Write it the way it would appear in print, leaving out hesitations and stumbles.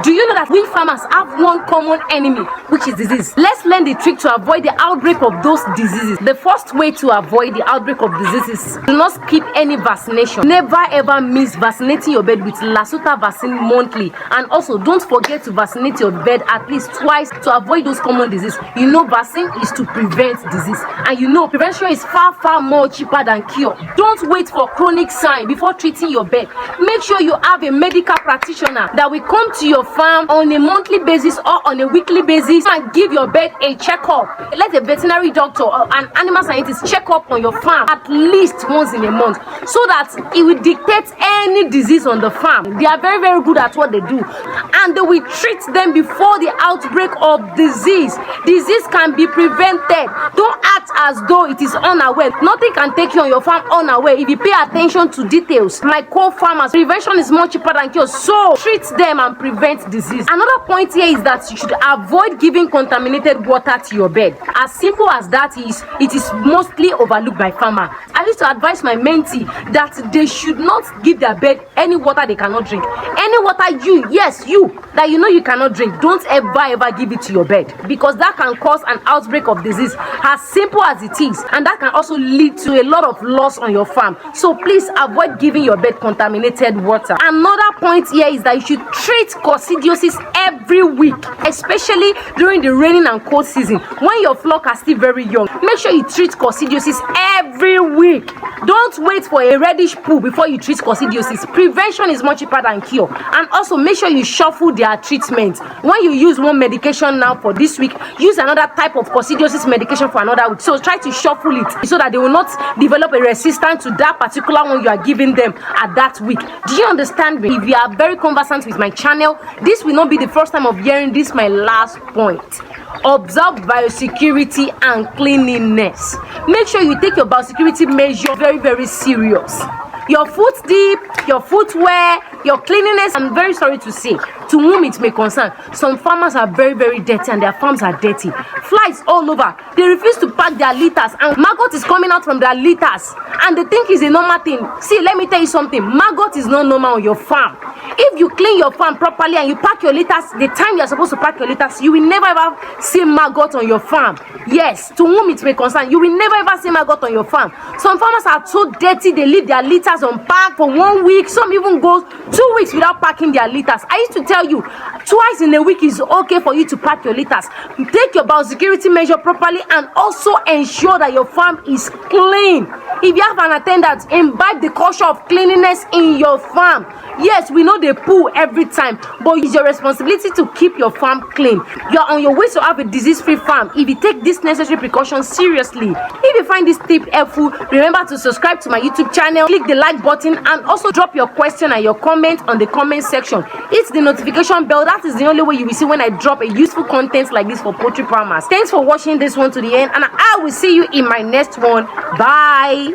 Do you know that we farmers have one common enemy, which is disease? Let's learn the trick to avoid the outbreak of those diseases. The first way to avoid the outbreak of diseases: do not skip any vaccination. Never ever miss vaccinating your bed with Lasuta vaccine monthly. And also, don't forget to vaccinate your bed at least twice to avoid those common diseases. You know, vaccine is to prevent disease, and you know prevention is far more cheaper than cure. Don't wait for chronic sign before treating your bed. Make sure you have a medical practitioner that will come to your farm on a monthly basis or on a weekly basis and give your bed a checkup. Let a veterinary doctor or an animal scientist check up on your farm at least once in a month, so that it will dictate any disease on the farm. They are very good at what they do, and they will treat them before the outbreak of disease. Disease can be prevented. Don't act as though it is unaware. Nothing can take you on your farm unaware if you pay attention to details. My co-farmers, prevention is more cheaper than cure, so treat them and prevent disease. Another point here is that you should avoid giving contaminated water to your bed. As simple as that is, it is mostly overlooked by farmers. I used to advise my mentee that they should not give their bed any water they cannot drink. Any water you that you know you cannot drink, don't ever give it to your bed, because that can cause an outbreak of disease, as simple as it is, and that can also lead to a lot of loss on your farm. So please avoid giving your bed contaminated water. Another point here is that you should treat coccidiosis every week, especially during the raining and cold season when your flock are still very young. Make sure you treat coccidiosis every week. Don't wait for a reddish poo before you treat coccidiosis. Prevention is much cheaper than cure. And also make sure you shuffle their treatment. When you use one medication now for this week, use another type of coccidiosis medication for another week. So try to shuffle it so that they will not develop a resistance to that particular one you are giving them at that week. Do you understand me? If you are very conversant with my channel, this will not be the first time of hearing this. My last point: observe biosecurity and cleanliness. Make sure you take your biosecurity measure very serious. Your foot dip, your footwear, your cleanliness. I'm very sorry to say, to whom it may concern, some farmers are very dirty and their farms are dirty. Flies all over. They refuse to pack their litters, and maggot is coming out from their litters, and they think it's a normal thing. See, let me tell you something. Maggot is not normal on your farm. If you clean your farm properly and you pack your litters the time you are supposed to pack your litters, you will never ever see maggot on your farm. Yes, to whom it may concern, you will never ever see maggot on your farm. Some farmers are so dirty, they leave their litters unpacked for 1 week. Some even go 2 weeks without packing their litters. I used to tell you, twice in a week is okay for you to pack your litters. Take your biosecurity measure properly and also ensure that your farm is clean. If you have an attendant, imbibe the culture of cleanliness in your farm. Yes, we know they poo every time, but it's your responsibility to keep your farm clean. You are on your way to have a disease-free farm if you take these necessary precautions seriously. If you find this tip helpful, remember to subscribe to my YouTube channel, click the like button, and also drop your question and your comment on the comment section. Hit the notification bell. That is the only way you will see when I drop a useful content like this for poultry farmers. Thanks for watching this one to the end, and I will see you in my next one. Bye.